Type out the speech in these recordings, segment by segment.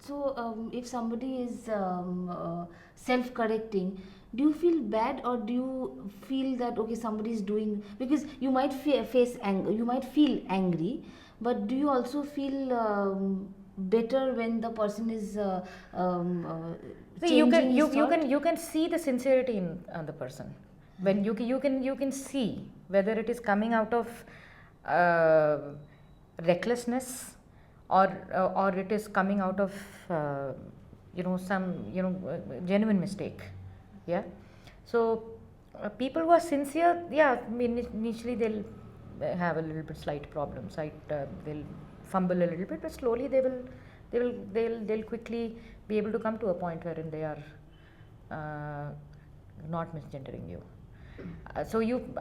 So, if somebody is self-correcting, do you feel bad, or do you feel that okay, somebody is doing, because you might face anger, you might feel angry, but do you also feel better when the person is See, changing his thought? you can see the sincerity in the person. When you can see whether it is coming out of uh, recklessness, or it is coming out of some genuine mistake. Yeah. So people who are sincere, yeah, I mean, initially they'll have a little bit slight problems, right? They'll fumble a little bit, but slowly they'll quickly be able to come to a point wherein they are not misgendering you.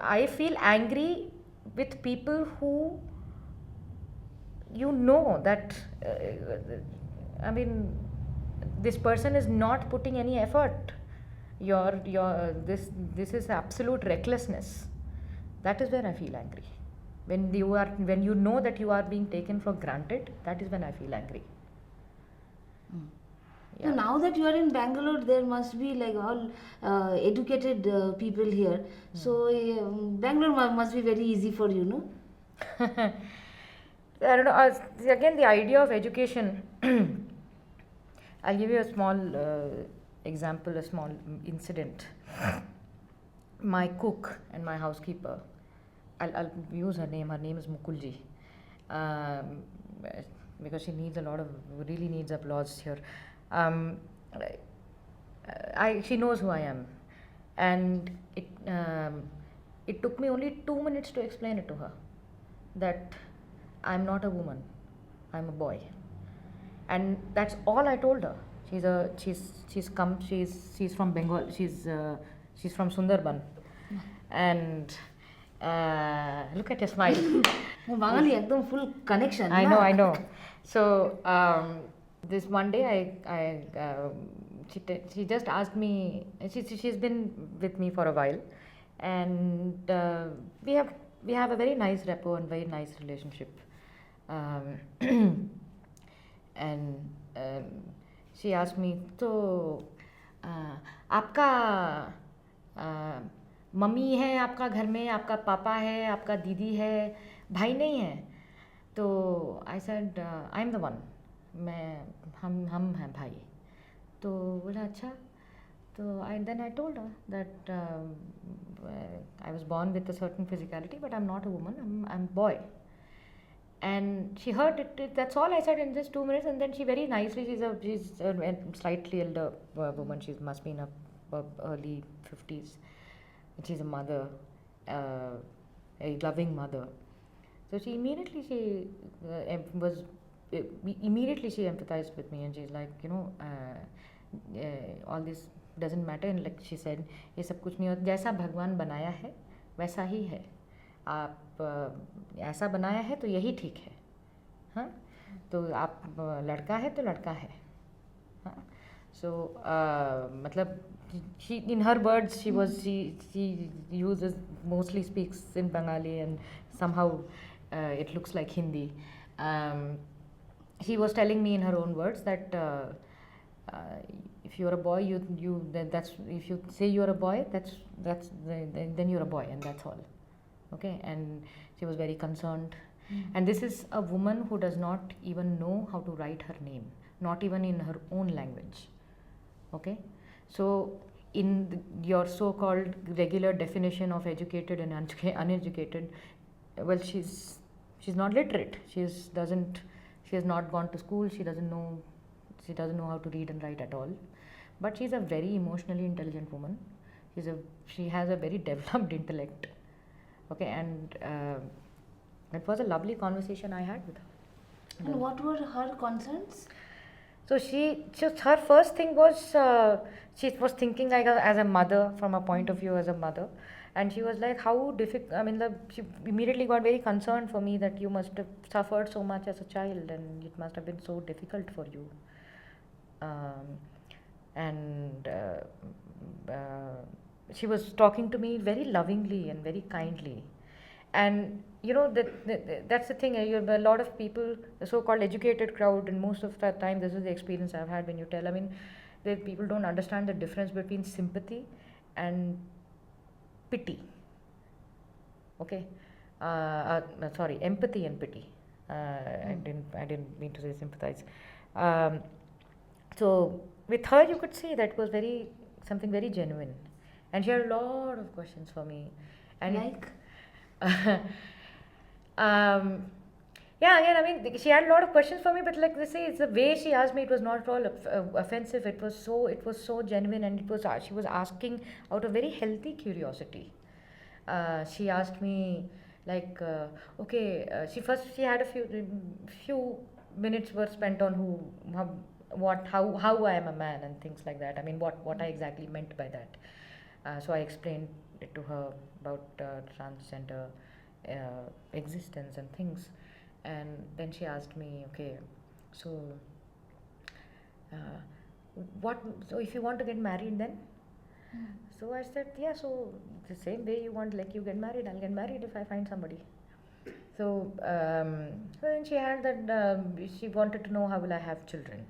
I feel angry with people who that I mean, this person is not putting any effort. Your this is absolute recklessness. That is where I feel angry. When you know that you are being taken for granted, that is when I feel angry. So Yeah. now that you are in Bangalore, there must be like all educated people here. So Bangalore must be very easy for you, no? I don't know. Again, the idea of education. I'll give you a small example, a small incident. My cook and my housekeeper, I'll use her name. Her name is Mukulji, um, because she needs a lot of, really needs applause here. Um, she knows who I am, and it took me only 2 minutes to explain it to her that I'm not a woman, I'm a boy, and that's all I told her. She's from Bengal. She's from Sundarban, and look at your smile. Bangali ekdam full connection. I na? know, I know. So this one day, she just asked me. She's been with me for a while, and we have a very nice rapport and very nice relationship. Um, and she asked me, तो आपका mummy है आपका घर में, आपका पापा है, आपका दीदी है, भाई नहीं है? तो I said I am the one, मैं हम हैं भाई. तो बोला अच्छा. तो I told her that I was born with a certain physicality, but I'm not a woman, I'm a boy. And she heard it, that's all I said in just 2 minutes. And then she very nicely, she's a slightly elder woman, she must be in her early 50s, and she's a mother, a loving mother. So she immediately she empathized with me, and she's like, all this doesn't matter. And like she said, ये सब कुछ नहीं होता, जैसा भगवान बनाया है वैसा ही है. आप ऐसा बनाया है तो यही ठीक है. हाँ, तो आप लड़का है तो लड़का है. हाँ, so मतलब she, in her words, she uses, mostly speaks in Bengali, and somehow it looks like Hindi. She was telling me in her own words that if you're a boy, that's, if you say you're a boy, then you're a boy, and that's all. Okay. And she was very concerned. And this is a woman who does not even know how to write her name, not even in her own language. Okay. So in your so-called regular definition of educated and uneducated, well, she's not literate. She has not gone to school. She doesn't know how to read and write at all. But she's a very emotionally intelligent woman. She has a very developed intellect. Okay. And it was a lovely conversation I had with her. And what were her concerns? So her first thing was, she was thinking like as a mother, from a point of view as a mother, and she was like, how difficult. I mean, she immediately got very concerned for me, that you must have suffered so much as a child, and it must have been so difficult for you. And she was talking to me very lovingly and very kindly, And that's the thing. You have a lot of people, the so-called educated crowd, and most of the time, this is the experience I've had when you tell. I mean, that people don't understand the difference between sympathy and pity. Okay, sorry, empathy and pity. I didn't mean to say sympathize. Um, so with her, you could see that was something very genuine, and she had a lot of questions for me, and Like? um, yeah, again, I mean, she had a lot of questions for me, but like they say, it's the way she asked me. It was not at all offensive. It was so genuine, and she was asking out of very healthy curiosity. She asked me, like, she had a few minutes were spent on how I am a man and things like that. I mean, what I exactly meant by that. So I explained it to her about transgender existence and things, and then she asked me, okay, so uh, what? So if you want to get married, then? So I said, yeah, so the same way you want, like, you get married, I'll get married if I find somebody. So, so then she had that, she wanted to know how will I have children.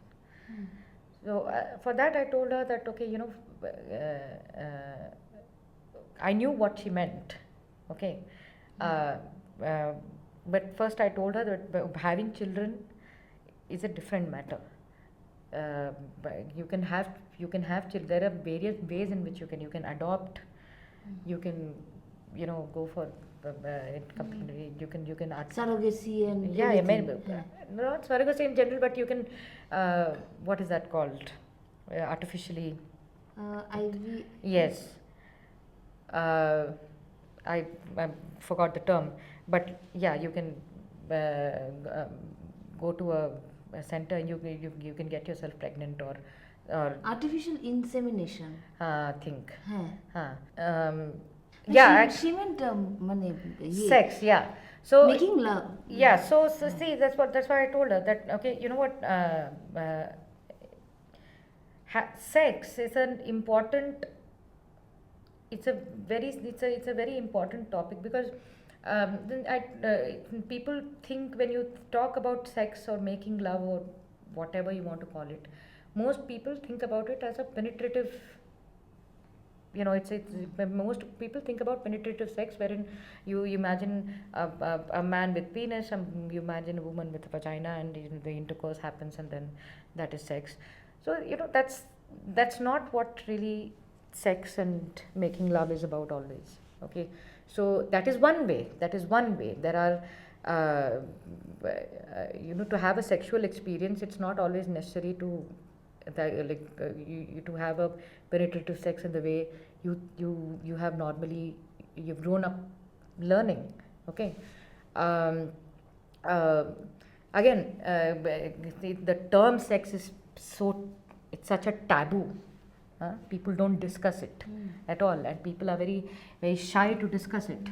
So for that I told her that, okay, I knew what she meant, okay. But first I told her that having children is a different matter. But you can have children. There are various ways in which you can adopt. You can go for you can Surrogacy and yeah, I mean, everything. not surrogacy in general, but you can what is that called, artificially, IV. yes, I forgot the term, but yeah, you can go to a center and you can get yourself pregnant or Artificial insemination. think. Huh. Yeah, She meant sex, yeah. So making love. yeah, so see, that's why I told her that, okay, you know what, sex is an important, it's a very important topic, because people think when you talk about sex or making love or whatever you want to call it, most people think about it as a penetrative, it's most people think about penetrative sex, wherein you imagine a man with penis, and you imagine a woman with a vagina, and the intercourse happens, and then that is sex. So that's not what really sex and making love is about always. Okay, so that is one way. There are to have a sexual experience, it's not always necessary to to have a penetrative sex in the way you have normally, you've grown up learning. Okay, again, the term sex is it's such a taboo. People don't discuss it at all, and people are very very shy to discuss it.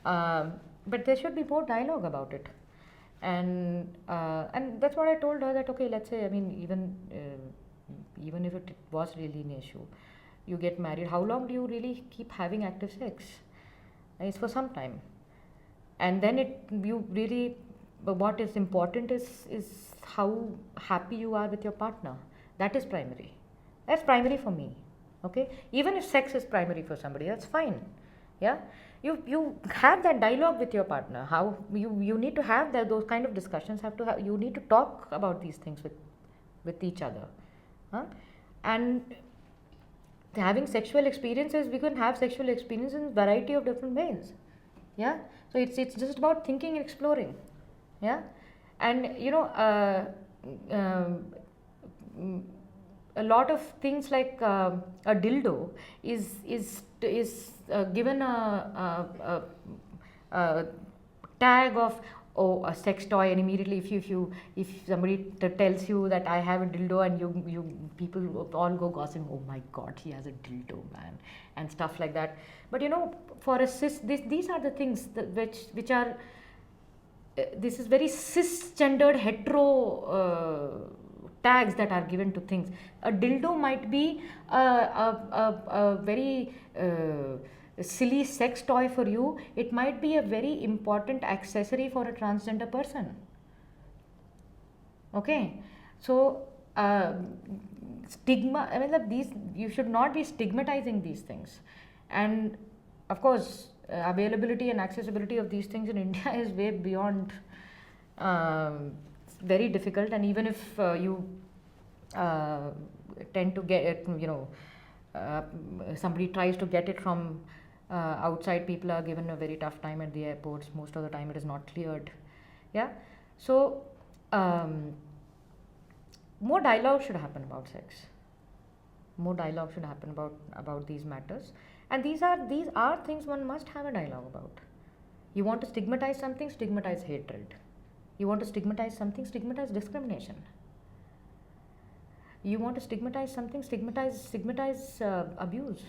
But there should be more dialogue about it, and that's what I told her, that okay, let's say, I mean, even if it was really an issue, you get married, how long do you really keep having active sex? It's for some time, and then what is important is how happy you are with your partner. That is primary. That's primary for me. Okay, even if sex is primary for somebody, that's fine. Yeah, you have that dialogue with your partner. How you need to have those kind of discussions. You need to talk about these things with each other. And having sexual experiences, we can have sexual experiences in a variety of different ways. Yeah, so it's just about thinking and exploring. Yeah, and a lot of things, like a dildo is given a tag of, oh, a sex toy, and immediately if somebody tells you that I have a dildo, and you people all go gossiping, oh my god, he has a dildo, man, and stuff like that. But for a these are the things which are this is very cisgendered hetero tags that are given to things. A dildo might be a very silly sex toy for you, it might be a very important accessory for a transgender person. Okay, so stigma, I mean, that these, you should not be stigmatizing these things. And of course, availability and accessibility of these things in India is way beyond, very difficult. And even if you uh, tend to get it, uh, somebody tries to get it from outside, people are given a very tough time at the airports. Most of the time it is not cleared. Yeah, so more dialogue should happen about sex. More dialogue should happen about these matters. And these are things one must have a dialogue about. You want to stigmatize something, stigmatize hatred. You want to stigmatize something, stigmatize discrimination. You want to stigmatize something, stigmatize abuse.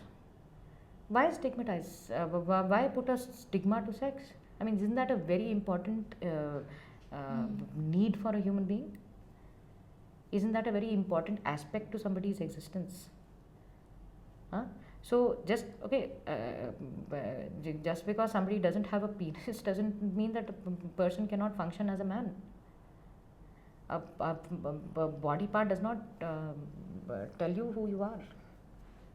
Why stigmatize? Why put a stigma to sex? I mean, isn't that a very important need for a human being? Isn't that a very important aspect to somebody's existence? Huh? So just just because somebody doesn't have a penis doesn't mean that a person cannot function as a man. A body part does not tell you who you are.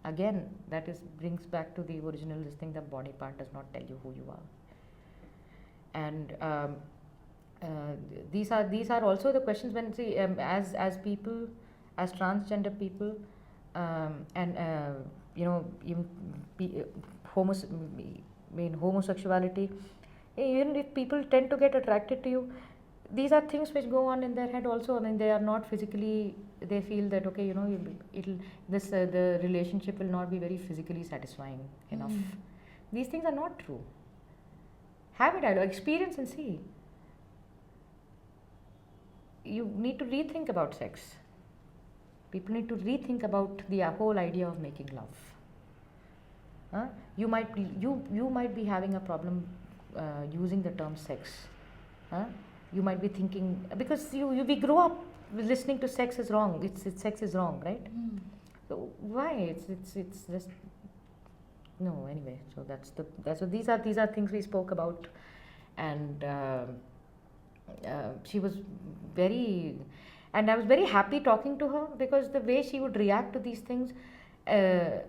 Again, that brings back to the original this thing, the body part does not tell you who you are. And these are also the questions when, see, as people, as transgender people, and even homosexuality, even if people tend to get attracted to you, these are things which go on in their head also. I mean, they are not physically, they feel that, okay, the relationship will not be very physically satisfying enough. These things are not true. Have a dialogue, experience and see. You need to rethink about sex. People need to rethink about the whole idea of making love. You might be having a problem using the term sex. You might be thinking, because we grow up listening to sex is wrong. Sex is wrong, right? So why? It's just no. Anyway, so so these are things we spoke about, and she was very, and I was very happy talking to her, because the way she would react to these things, I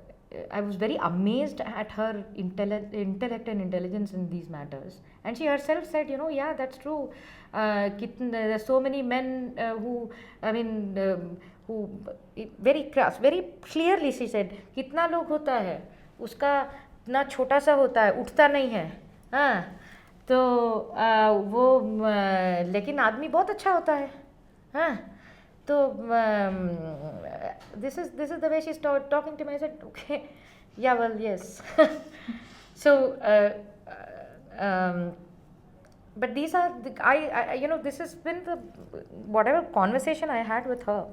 was very amazed at her intellect and intelligence in these matters. And she herself said, yeah, that's true. There are so many men who, I mean, who very crass, very clearly she said, कितना लोग होता है, उसका इतना छोटा सा होता है, उठता नहीं है, हाँ, तो वो लेकिन आदमी बहुत अच्छा होता है, हाँ. So this is the way she's talking to me. I said, okay, yeah, well, yes. So but these are this has been the, whatever conversation I had with her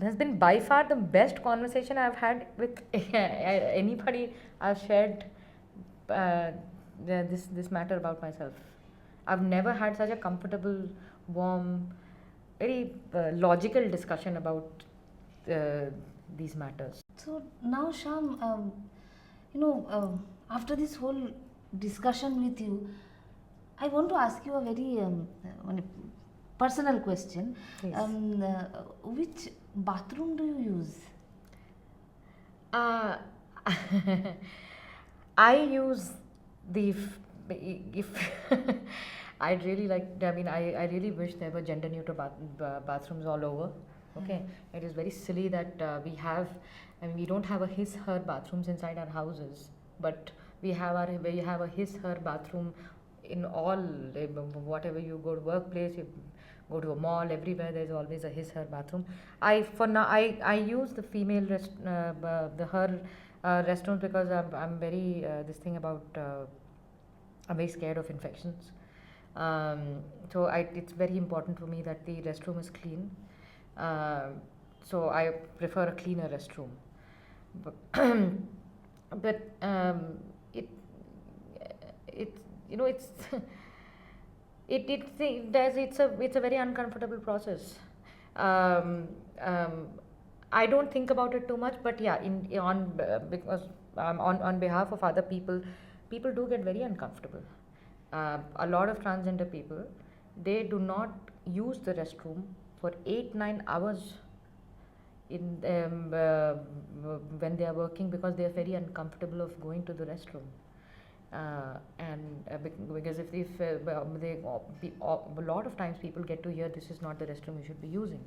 has been by far the best conversation I've had with anybody I've shared this matter about myself. I've never had such a comfortable, warm, very logical discussion about these matters. So now, Shyam, after this whole discussion with you, I want to ask you a very personal question. Please. Which bathroom do you use? I use if I'd really like, I mean, I really wish there were gender neutral bathrooms all over. Okay, it is very silly that we don't have a his her bathrooms inside our houses, but we have a his her bathroom in all, whatever you go to workplace, you go to a mall, everywhere there's always a his her bathroom. I use the female her restrooms, because I'm very this thing about I'm very scared of infections. So it's very important for me that the restroom is clean. So I prefer a cleaner restroom. But it's a very uncomfortable process. I don't think about it too much, but yeah, because on behalf of other people, people do get very uncomfortable. A lot of transgender people, they do not use the restroom for 8-9 hours in when they are working, because they are very uncomfortable of going to the restroom. Because if a lot of times people get to hear, this is not the restroom you should be using.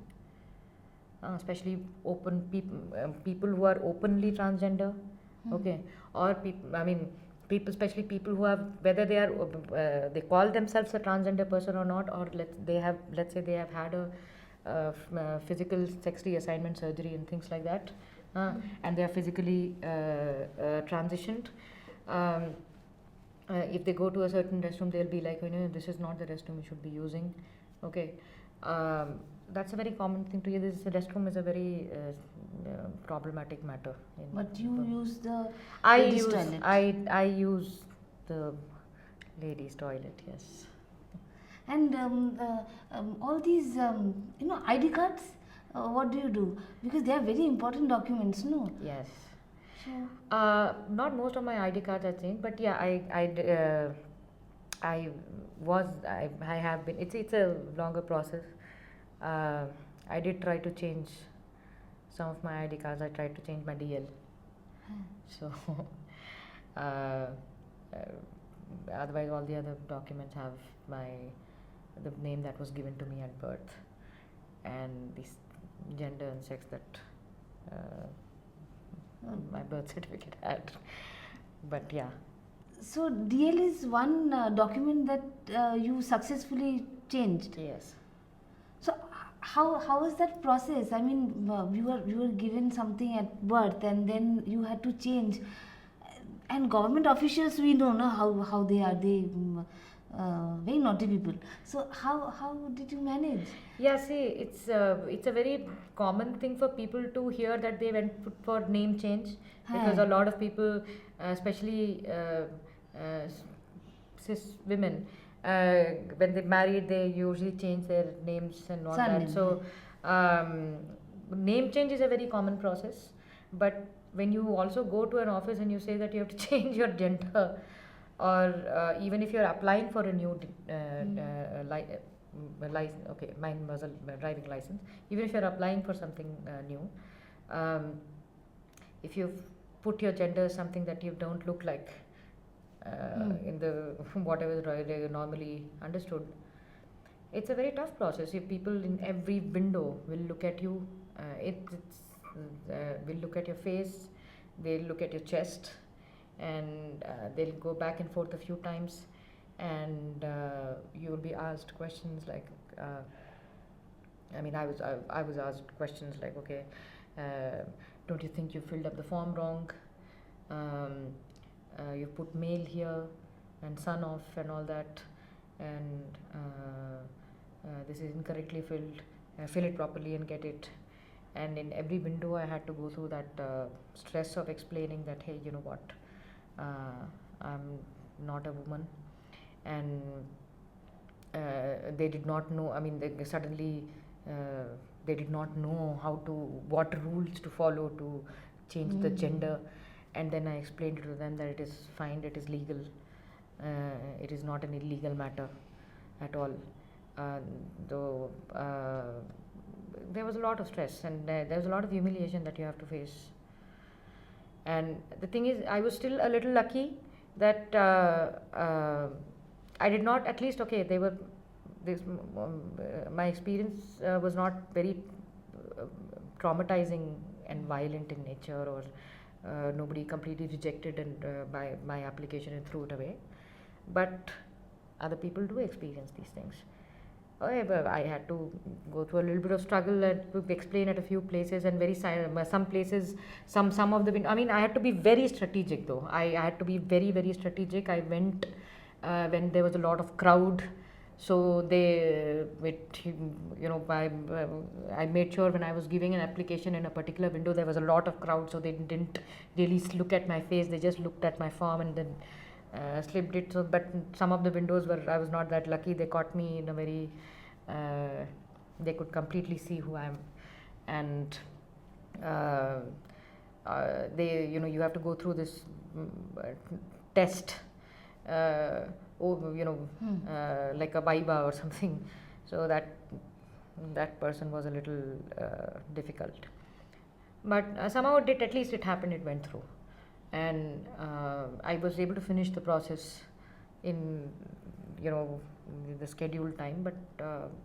Especially people who are openly transgender, okay, or people, especially people who have, whether they are they call themselves a transgender person or not, or let's say they have had a physical sex reassignment surgery and things like that, and they are physically transitioned. If they go to a certain restroom, they'll be like, this is not the restroom you should be using, okay. That's a very common thing to hear. This restroom is a very problematic matter. But you use the I ladies' use toilet. I use the ladies' toilet. Yes. And all these, ID cards, what do you do? Because they are very important documents, no? Yes. So, Not most of my ID cards I think, but yeah, I have been. It's a longer process. I did try to change some of my ID cards. I tried to change my DL. So, uh, otherwise, all the other documents have the name that was given to me at birth, and this gender and sex that my birth certificate had. But yeah. so DL is one document that you successfully changed. Yes. So how is that process? I mean, you were given something at birth, and then you had to change. And government officials, we know no how they are. They very naughty people. So how did you manage? Yeah, see, it's a very common thing for people to hear that they went for name change, because Hi. a lot of people, especially cis women, when they married, they usually change their names and all Surname, that. So, name change is a very common process, but when you also go to an office and you say that you have to change your gender, or even if you're applying for a new license, okay, mine was a driving license. Even if you're applying for something new, if you've put your gender as something that you don't look like in the whatever is normally understood, it's a very tough process. If people in every window will look at you, will look at your face, they'll look at your chest, and they'll go back and forth a few times, and you will be asked questions like, I was asked questions like, okay, don't you think you filled up the form wrong? You put male here and son off and all that, and this is incorrectly filled. Fill it properly and get it. And in every window, I had to go through that stress of explaining that, hey, you know what, I'm not a woman, and they did not know. I mean, they suddenly they did not know what rules to follow to change the gender, and then I explained to them that it is fine, it is legal, it is not an illegal matter at all. Though there was a lot of stress, and there was a lot of humiliation that you have to face. And the thing is, I was still a little lucky that I did not, at least, okay, my experience was not very traumatizing and violent in nature, or nobody completely rejected and my application and threw it away. But other people do experience these things. I had to go through a little bit of struggle and to explain at a few places, and some places, some of the. I mean, I had to be very strategic though. I had to be very, very strategic. I went when there was a lot of crowd, so I made sure when I was giving an application in a particular window, there was a lot of crowd, so they didn't really look at my face. They just looked at my form and then slipped it. So, but some of the windows where I was not that lucky, they caught me in a very they could completely see who I am. And they, you have to go through this test, uh, like a viva or something. So that person was a little difficult, but somehow at least it happened, it went through, and I was able to finish the process in the scheduled time. But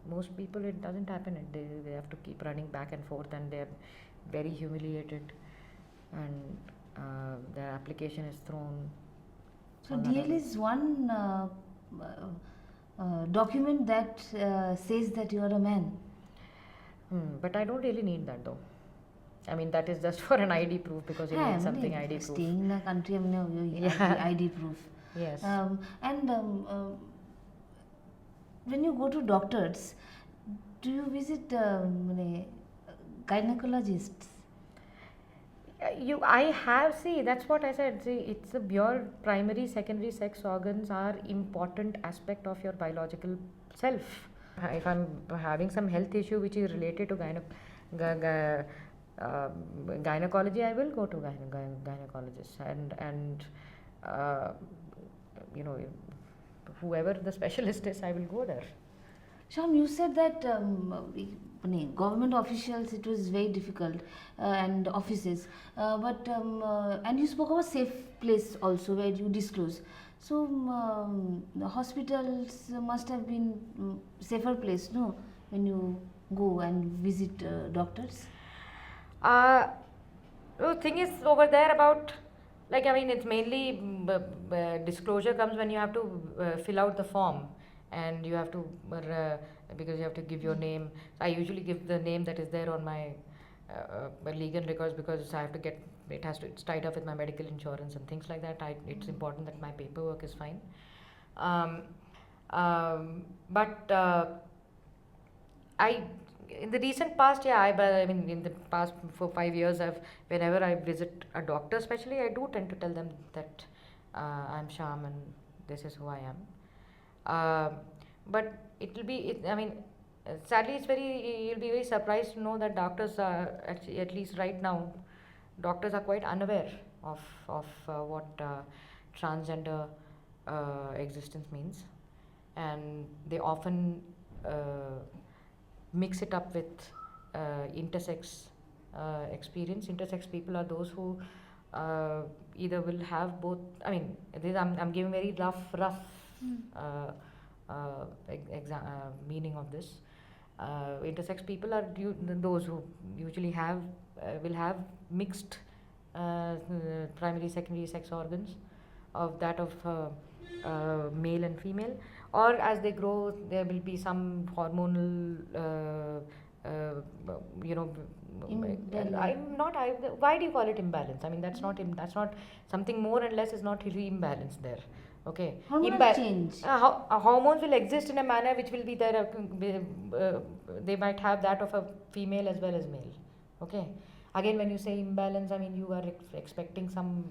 most people, it doesn't happen, they have to keep running back and forth, and they're very humiliated, and their application is thrown. So DL is one document that says that you are a man. But I don't really need that though. I mean, that is just for an ID proof, because you need something ID proof. Staying in the country, ID proof. Yes. When you go to doctors, do you visit gynecologists? That's what I said. See, it's your primary, secondary sex organs are important aspect of your biological self. If I'm having some health issue which is related to gynecology, I will go to gynecologist, and whoever the specialist is, I will go there. Shyam, you said that government officials, it was very difficult, and offices, and you spoke about safe place also where you disclose. So the hospitals must have been safer place, no, when you go and visit doctors. The thing is over there about, it's mainly disclosure comes when you have to fill out the form, and you have to because you have to give your name. I usually give the name that is there on my legal records, because I have to get it's tied up with my medical insurance and things like that. It's important that my paperwork is fine. But in the recent past, in the past for 5 years, whenever I visit a doctor, especially, I do tend to tell them that I'm Shyam and this is who I am. But sadly, you'll be very surprised to know that doctors are actually, at least right now, doctors are quite unaware of what transgender existence means, and they often mix it up with intersex experience. Intersex people are those who either will have both. I'm giving very rough meaning of this. Intersex people are those who usually will have mixed primary, secondary sex organs of male and female, or as they grow there will be some hormonal why do you call it imbalance? That's not something more and less is not really imbalance there. Okay. Change. Hormones will exist in a manner which will be there. They might have that of a female as well as male. Okay. Again, when you say imbalance, you are expecting some.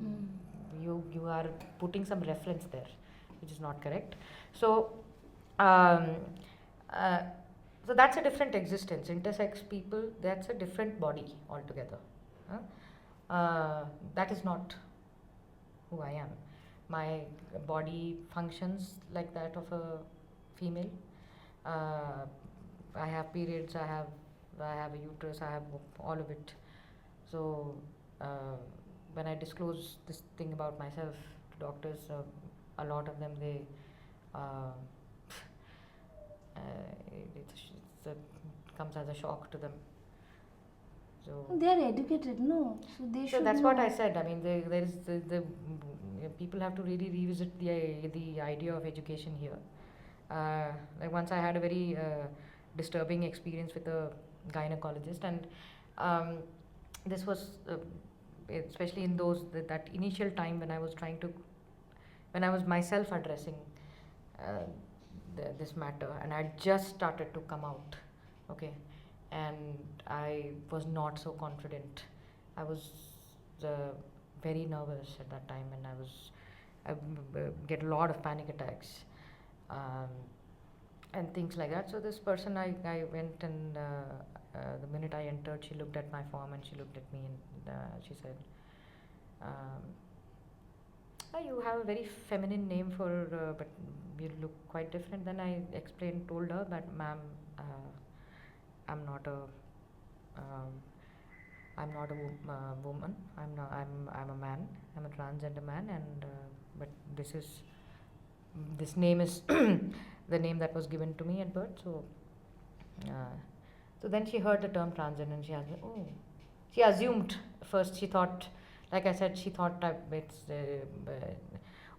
You are putting some reference there, which is not correct. So, so that's a different existence. Intersex people, that's a different body altogether. That is not who I am. My body functions like that of a female. I have periods, I have a uterus, I have all of it. So when I disclose this thing about myself to doctors, a lot of them, they it comes as a shock to them. So they are educated, no? So they should. So that's know. what I said. There is the people have to really revisit the idea of education here. Like once I had a very disturbing experience with a gynecologist, and this was especially in that initial time when I was myself addressing this matter, and I just started to come out. Okay. And I was not so confident. I was very nervous at that time, and I get a lot of panic attacks and things like that. So this person, I went and the minute I entered, she looked at my form and she looked at me and she said, um, you have a very feminine name but you look quite different. Then I told her that, ma'am, I'm not a, um, I'm not a woman. I'm a man. I'm a transgender man, and but this name is the name that was given to me at birth. Uh, so then she heard the term transgender and she asked me, oh, she assumed first. She thought, like I said, she thought it's.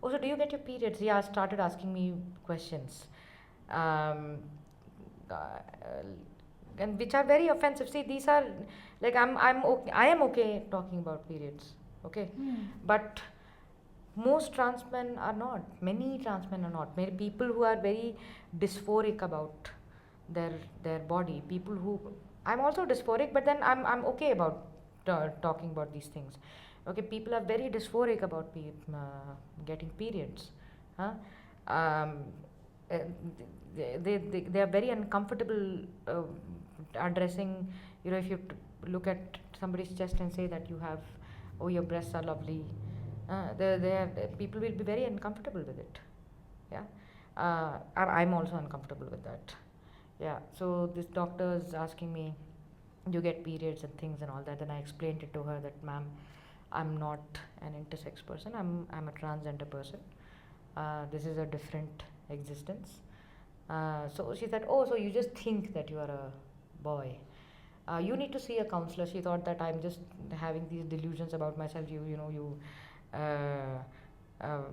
Oh, so do you get your periods? She started asking me questions, uh, and which are very offensive. See, these are like I'm okay. I am okay talking about periods, okay, but most trans men are not. Many trans men are not. Many people who are very dysphoric about their body. People who, I'm also dysphoric, but then I'm okay about talking about these things. Okay, people are very dysphoric about getting periods. Huh? Um, uh, they are very uncomfortable addressing. You know, if you look at somebody's chest and say that you have, oh, your breasts are lovely, people will be very uncomfortable with it. Yeah, I'm also uncomfortable with that. Yeah, so this doctor is asking me, you get periods and things and all that. Then I explained it to her that, ma'am, I'm not an intersex person. I'm a transgender person. This is a different existence. So she said, oh, so you just think that you are a boy. You need to see a counselor. She thought that I'm just having these delusions about myself. Uh, um,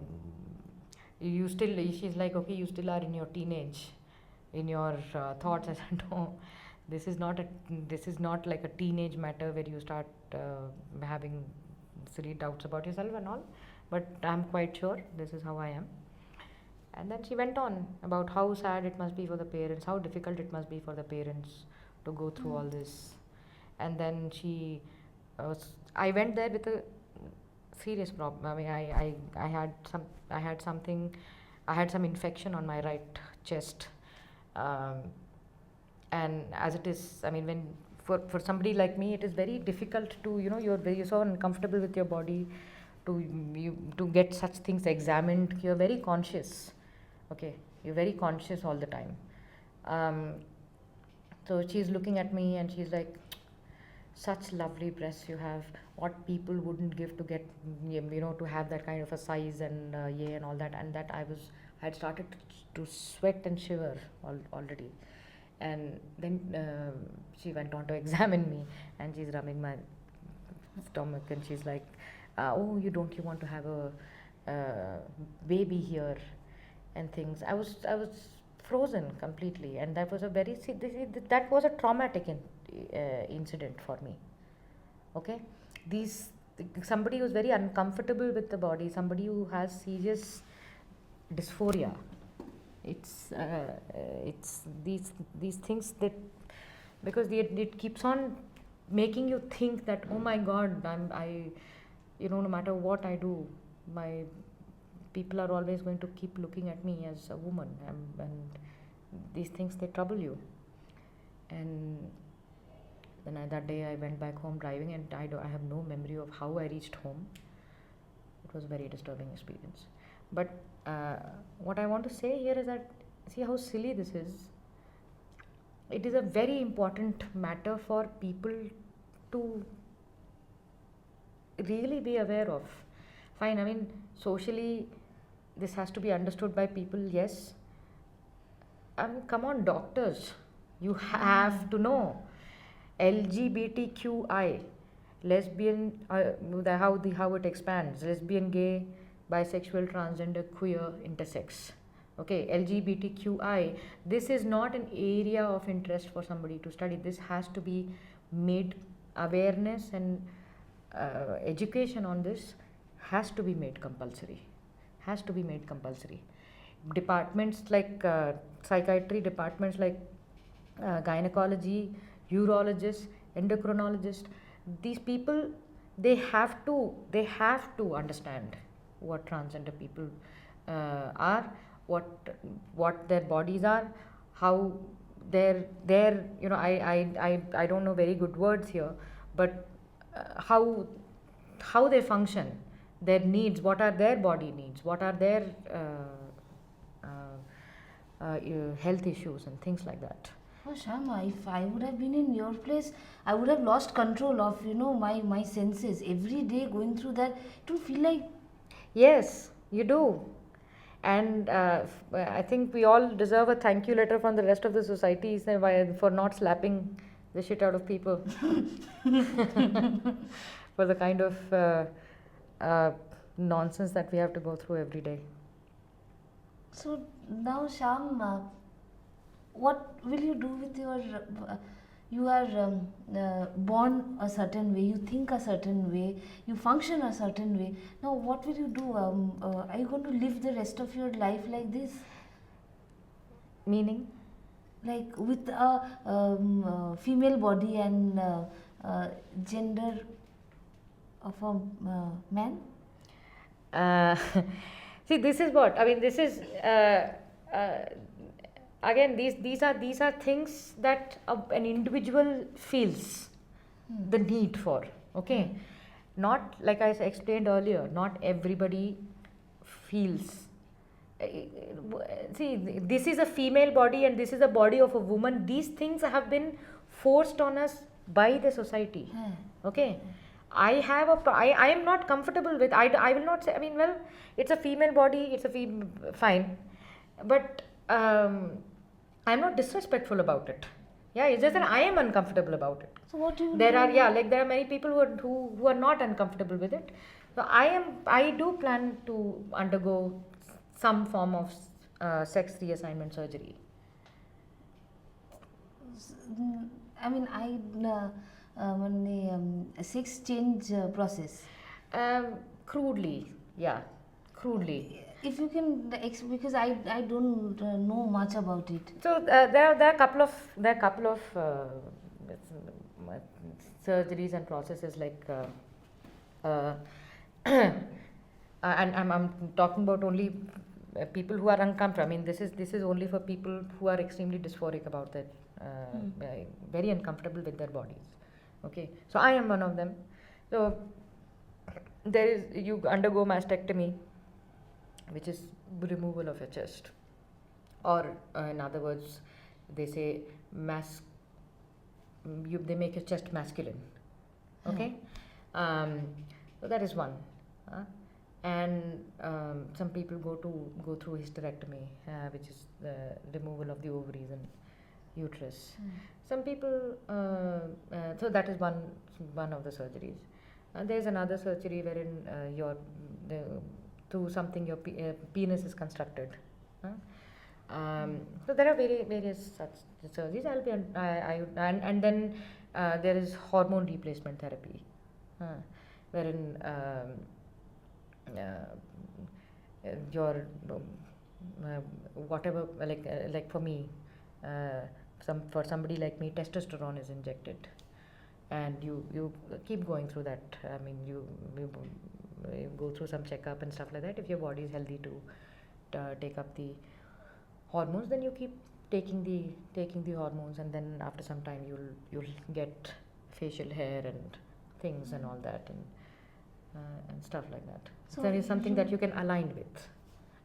you still, she's like, okay, you still are in your teenage, in your thoughts. I said, no, this is not like a teenage matter where you start having silly doubts about yourself and all, but I'm quite sure this is how I am. And then she went on about how sad it must be for the parents, how difficult it must be for the parents to go through all this. And then I went there with a serious problem. I mean, I had some infection on my right chest, and as it is, I mean, when for somebody like me, it is very difficult to, you're so uncomfortable with your body to get such things examined. You're very conscious, okay, you're very conscious all the time. So she's looking at me and she's like, such lovely breasts you have, what people wouldn't give to get, to have that kind of a size and and all that. And that I had started to sweat and shiver already. And then she went on to examine me, and she's rubbing my stomach and she's like, oh, you want to have a baby here and things. I was frozen completely, and that was that was a traumatic incident for me. Okay, somebody who's very uncomfortable with the body, somebody who has serious dysphoria, it's these things that, because it keeps on making you think that, oh my god, no matter what I do, my people are always going to keep looking at me as a woman, and these things, they trouble you. And then that day I went back home driving, and I have no memory of how I reached home. It was a very disturbing experience. But what I want to say here is that, see how silly this is. It is a very important matter for people to really be aware of. Fine, I mean, socially this has to be understood by people, yes. Come on, doctors, you have to know. LGBTQI, lesbian, how it expands: lesbian, gay, bisexual, transgender, queer, intersex. Okay, LGBTQI, this is not an area of interest for somebody to study. This has to be made, awareness and education on this has to be made compulsory. Departments like psychiatry, departments like gynecology, urologists, endocrinologists, these people, they have to understand what transgender people are, what their bodies are, how their I don't know very good words here, but how they function, their needs, what are their body needs, what are their health issues and things like that. Oh, Shama, if I would have been in your place, I would have lost control of, my senses. Every day going through that, it would feel like, Yes, you do. And I think we all deserve a thank you letter from the rest of the society for not slapping the shit out of people for the kind of nonsense that we have to go through every day. so now, Sham, what will you do with you are born a certain way, you think a certain way, you function a certain way. Now, what will you do? Are you going to live the rest of your life like this? Meaning? Like with a female body and gender of a man? See, this is what I mean. This is again. These are things that an individual feels the need for. Okay, not like I explained earlier. Not everybody feels. See, this is a female body and this is a body of a woman. These things have been forced on us by the society. Okay, I am not comfortable with. I will not say. I mean, well, it's a female body. It's fine, but I'm not disrespectful about it. Yeah, it's just that I am uncomfortable about it. So what do you There do? are many people who are not uncomfortable with it. So I do plan to undergo some form of sex reassignment surgery. I mean, sex change process. Crudely, yeah, crudely. If you can, because I don't know much about it. So there are a couple of surgeries and processes like and I'm talking about only people who are uncomfortable. I mean, this is only for people who are extremely dysphoric about that, very uncomfortable with their bodies. Okay, so I am one of them. So you undergo mastectomy, which is removal of your chest, or in other words, they say they make your chest masculine. Okay, so that is one. And some people go through hysterectomy, which is the removal of the ovaries and uterus. Some people, so that is one of the surgeries. There is another surgery wherein through something your penis is constructed. So there are various such surgeries. And then there is hormone replacement therapy, wherein your whatever, like for me, for somebody like me, testosterone is injected, and you keep going through that. I mean, you go through some checkup and stuff like that. If your body is healthy to take up the hormones, then you keep taking the hormones, and then after some time you'll get facial hair and things and all that, and stuff like that. So there is something that you can align with.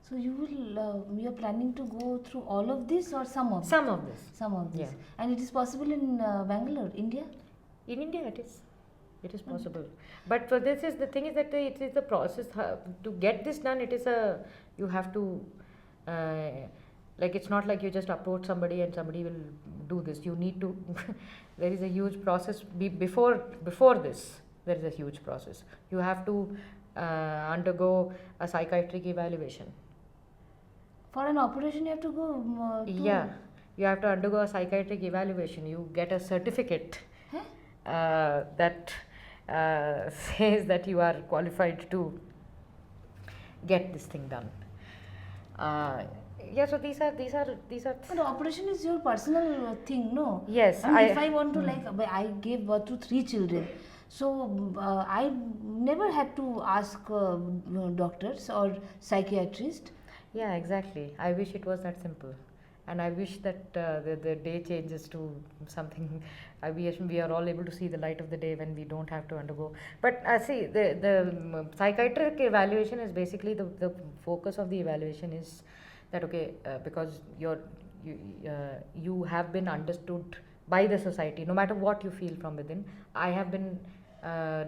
So you're planning to go through all of this or some of this? Some of this. Some of this. Yeah. And it is possible in Bangalore, India? In India, it is possible. But for this, the thing is that it is a process to get this done. You have to, like, it's not like you just approach somebody and somebody will do this. You need to. There is a huge process before this. There is a huge process. You have to undergo a psychiatric evaluation. For an operation, you have to go. Yeah, you have to undergo a psychiatric evaluation. You get a certificate that says that you are qualified to get this thing done. Yeah, so these are. But the operation is your personal thing, no? Yes, I mean, if I want to I gave birth to 3 children, so I never had to ask doctors or psychiatrists. Yeah, exactly. I wish it was that simple. and I wish that the day changes to something. We are all able to see the light of the day when we don't have to undergo. But see, the psychiatric evaluation is basically the focus of the evaluation is that okay, because you have been understood by the society, no matter what you feel from within. I have been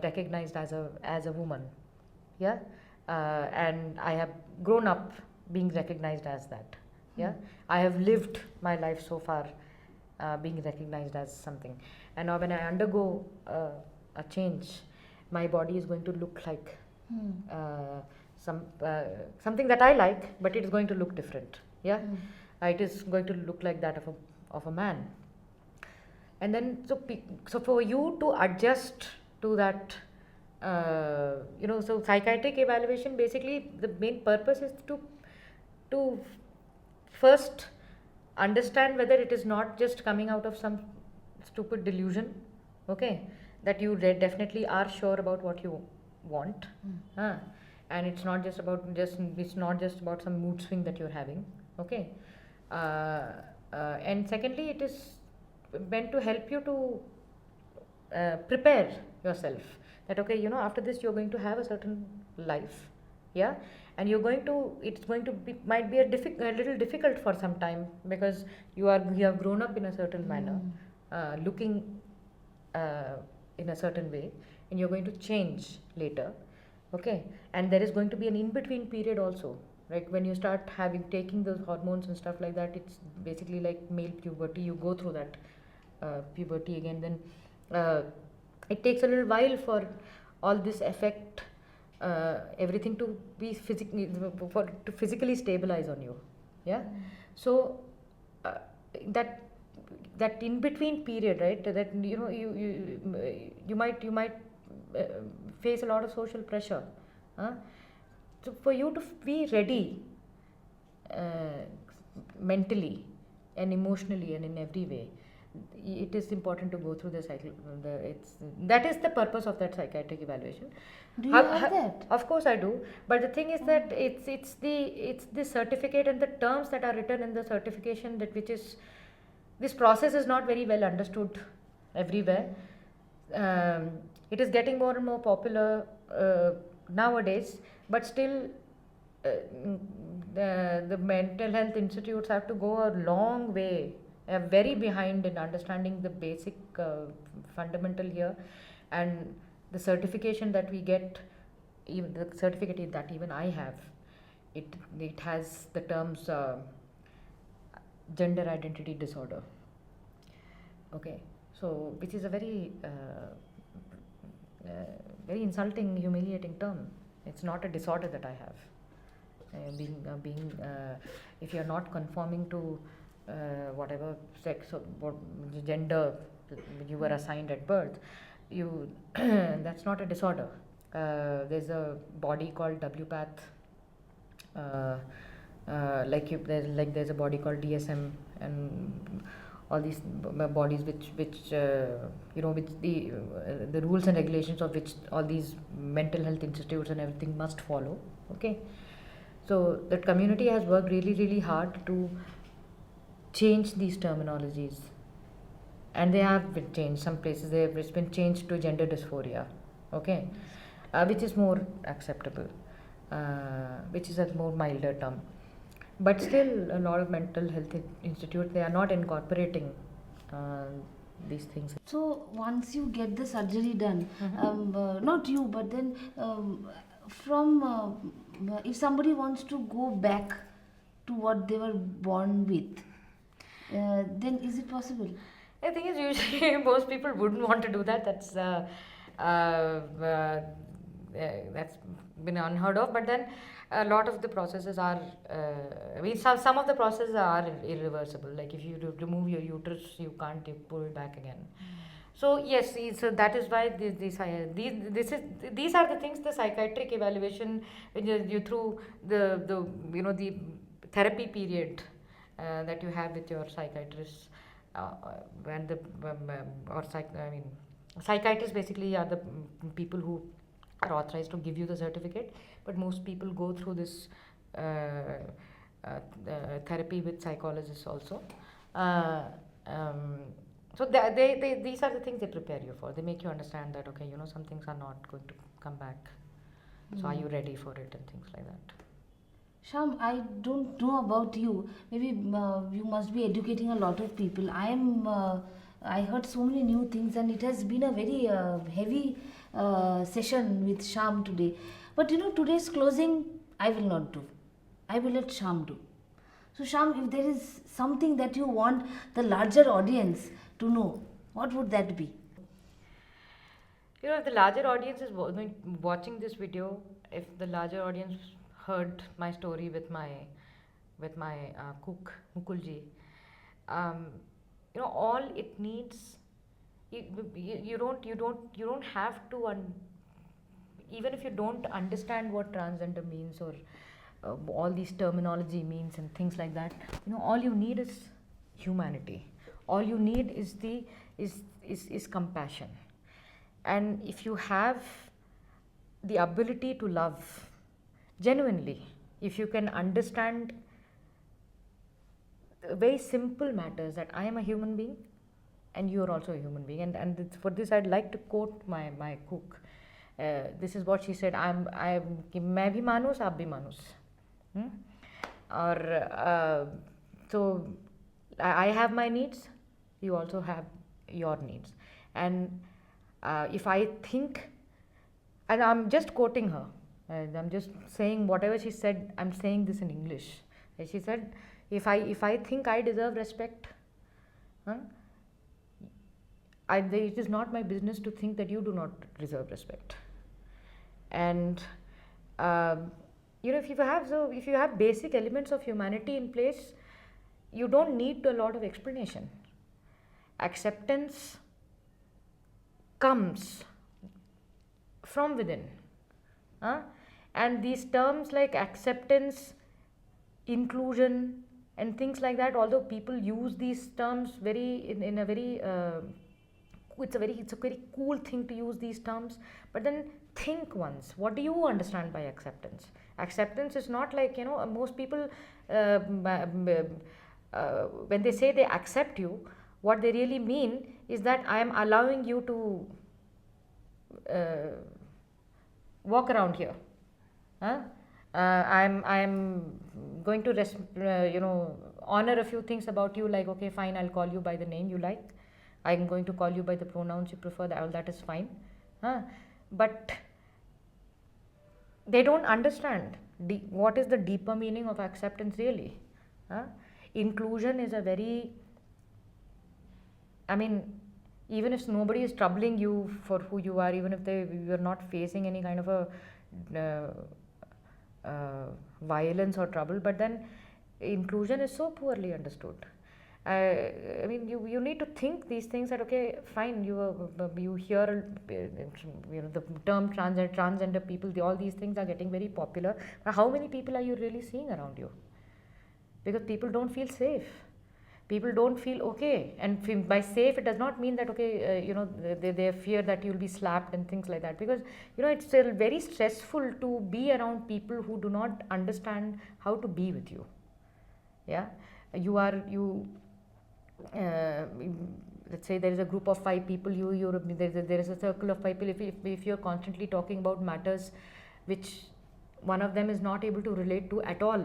recognized as a woman, yeah, and I have grown up being recognized as that, yeah. I have lived my life so far being recognized as something, and now when I undergo a change, my body is going to look like uh, something that I like, but it is going to look different, yeah. It is going to look like that of a man, and then so for you to adjust to that, so psychiatric evaluation, basically the main purpose is to first understand whether it is not just coming out of some stupid delusion, okay, that you definitely are sure about what you want, and it's not just about some mood swing that you're having, okay. And secondly, it is meant to help you to prepare yourself that okay, after this you're going to have a certain life, yeah, and it's going to be, might be a little difficult for some time, because you have grown up in a certain manner, looking in a certain way, and you're going to change later, okay. And there is going to be an in between period also, like when you start taking those hormones and stuff like that. It's basically like male puberty. You go through that puberty again, then it takes a little while for all this effect, everything to be physically stabilize on you, yeah. So that in between period, right, that you might face a lot of social pressure, so for you to be ready uh, mentally and emotionally and in every way, it is important to go through the cycle. That is the purpose of that psychiatric evaluation. Do you have that? Of course I do, but the thing is that it's the certificate and the terms that are written in the certification, that which is, this process is not very well understood everywhere. It is getting more and more popular nowadays, but still the mental health institutes have to go a long way, very behind in understanding the basic fundamental here. And the certification that we get, even the certificate that even I have, it has the terms gender identity disorder, okay. So which is a very very insulting, humiliating term. It's not a disorder that I have. If you're not conforming to whatever sex or what gender you were assigned at birth, you that's not a disorder. There's a body called WPATH, there's a body called DSM, and all these bodies which which the rules and regulations of which all these mental health institutes and everything must follow, okay. So that community has worked really, really hard to change these terminologies, and they have been changed. Some places it's been changed to gender dysphoria, okay, which is more acceptable, which is a more milder term. But still, a lot of mental health institutes, they are not incorporating these things. So once you get the surgery done, not you, but then if somebody wants to go back to what they were born with, then is it possible? I think it's usually most people wouldn't want to do that. That's been unheard of. But then a lot of the processes are, some of the processes are irreversible. Like if you remove your uterus, you can't pull it back again. So yes, so that is why these are the things, the psychiatric evaluation, when you through the therapy period that you have with your psychiatrist, and psychiatrists basically are the people who are authorized to give you the certificate. But most people go through this therapy with psychologists also. Uh, um, so these are the things they prepare you for. They make you understand that, okay, some things are not going to come back. So are you ready for it and things like that. Sham, I don't know about you. Maybe you must be educating a lot of people. I heard so many new things, and it has been a very heavy session with Sham today. But today's closing, I will not do. I will let Sham do. So, Sham, if there is something that you want the larger audience to know, what would that be? If the larger audience is watching this video, if the larger audience heard my story with my cook Mukulji, um, all it needs, you don't have to even if you don't understand what transgender means, or all these terminology means and things like that, all you need is humanity. All you need is is compassion. And if you have the ability to love genuinely, if you can understand very simple matters, that I am a human being and you are also a human being, and for this I'd like to quote my cook. This is what she said: I'm मैं भी मानुस, आप भी मानुस. Or so I have my needs, you also have your needs. And if I think, and I'm just quoting her, I'm just saying whatever she said, I'm saying this in English. She said, if I think I deserve respect, it is not my business to think that you do not deserve respect. And if you have basic elements of humanity in place, you don't need a lot of explanation. Acceptance comes from within. And these terms like acceptance, inclusion, and things like that, although people use these terms in a very it's a very cool thing to use these terms, but then think once, what do you understand by acceptance? Acceptance is not like, most people when they say they accept you, what they really mean is that I am allowing you to walk around here. I'm going to honor a few things about you, like, okay, fine, I'll call you by the name you like. I'm going to call you by the pronouns you prefer. That is fine. But they don't understand what is the deeper meaning of acceptance really. Inclusion is a very, even if nobody is troubling you for who you are, even if you're not facing any kind of a violence or trouble, but then inclusion is so poorly understood. You need to think these things, that okay, fine, you hear the term transgender people, all these things are getting very popular, but how many people are you really seeing around you? Because people don't feel safe, people don't feel okay. And by safe, it does not mean that okay, they fear that you'll be slapped and things like that, because it's still very stressful to be around people who do not understand how to be with you. Let's say there is a group of 5 people, there is a circle of 5 people. If you're constantly talking about matters which one of them is not able to relate to at all,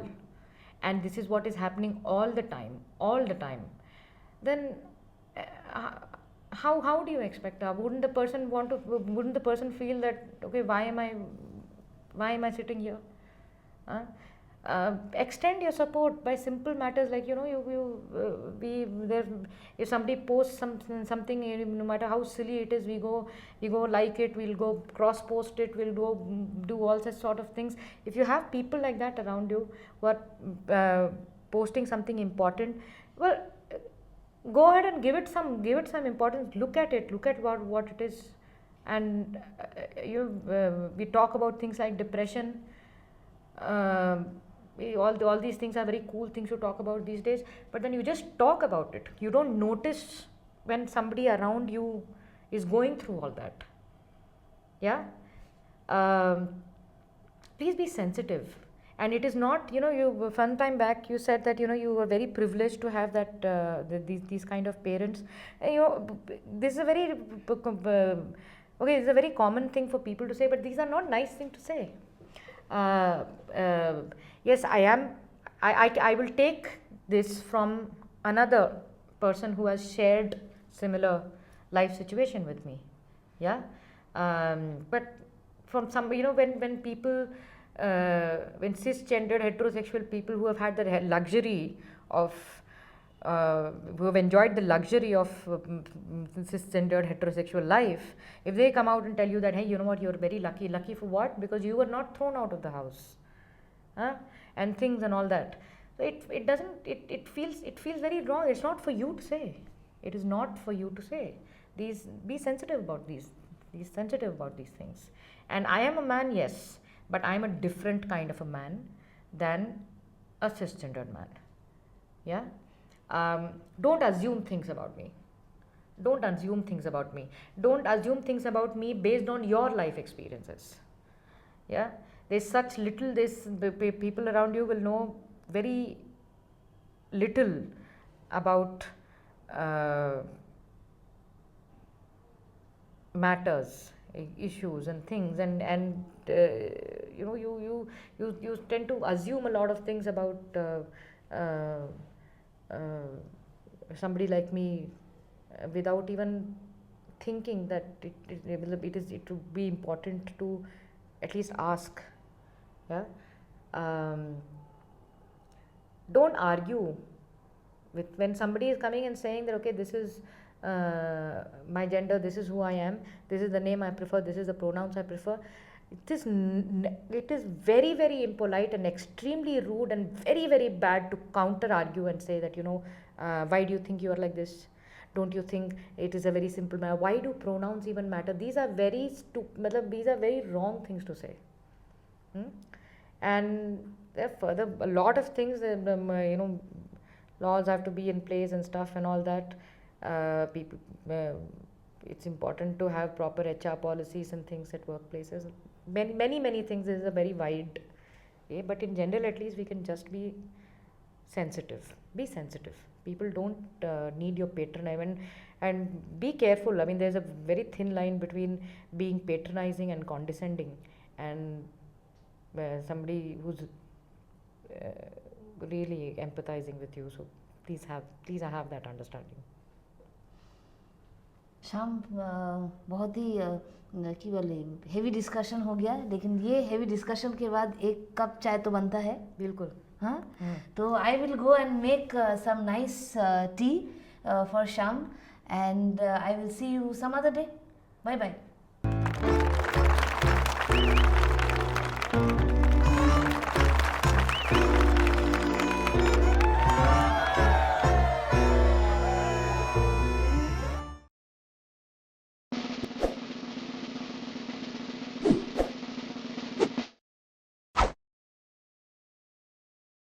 and this is what is happening all the time, then how do you expect? Wouldn't the person feel that, okay, why am I sitting here? Extend your support by simple matters, like if somebody posts something, no matter how silly it is, we go like it, we'll go cross post it, we'll do all such sort of things. If you have people like that around you who are posting something important, well, go ahead and give it some importance. Look at what it is. And we talk about things like depression. All these things are very cool things to talk about these days, but then you just talk about it. You don't notice when somebody around you is going through all that. Please be sensitive. And it is not, you know, you some time back you said that, you know, you were very privileged to have that these kind of parents. And, you know, this is a very okay, it's a very common thing for people to say, but these are not nice thing to say. uh, uh, yes, I will take this from another person who has shared similar life situation with me. Yeah. But from some, you know, when people, when cisgendered heterosexual people who have had the luxury of who have enjoyed the luxury of cisgendered heterosexual life, if they come out and tell you that, hey, you know what, you're very lucky. Lucky for what? Because you were not thrown out of the house, huh? And things and all that. So it doesn't, it feels very wrong. It's not for you to say. It is not for you to say. Be sensitive about these. Be sensitive about these things. And I am a man, yes, but I am a different kind of a man than a cisgendered man. Yeah. Don't assume things about me. Don't assume things about me. Don't assume things about me based on your life experiences. Yeah. There's such little, people around you will know very little about matters, issues and things, and you know, you tend to assume a lot of things about somebody like me without even thinking that it would be important to at least ask. Yeah. Don't argue with when somebody is coming and saying that, okay, this is my gender, this is who I am, this is the name I prefer, this is the pronouns I prefer. It is very, very impolite and extremely rude and very, very bad to counter argue and say that, you know, why do you think you are like this? Don't you think it is a very simple matter? Why do pronouns even matter? These are very these are very wrong things to say. And there are further a lot of things, you know, laws have to be in place and stuff and all that. People, it's important to have proper HR policies and things at workplaces. Many things. This is a very wide, but in general, at least we can just be sensitive. Be sensitive. People don't need your patronizing, and be careful. I mean, there's a very thin line between being patronizing and condescending, and somebody who's really empathizing with you. So please have that understanding. Shyam, बहुत ही की बोले heavy discussion हो गया, लेकिन ये heavy discussion के बाद एक कप चाय तो बनता है. बिल्कुल. हाँ. तो I will go and make some nice tea for Shyam, and I will see you some other day. Bye bye.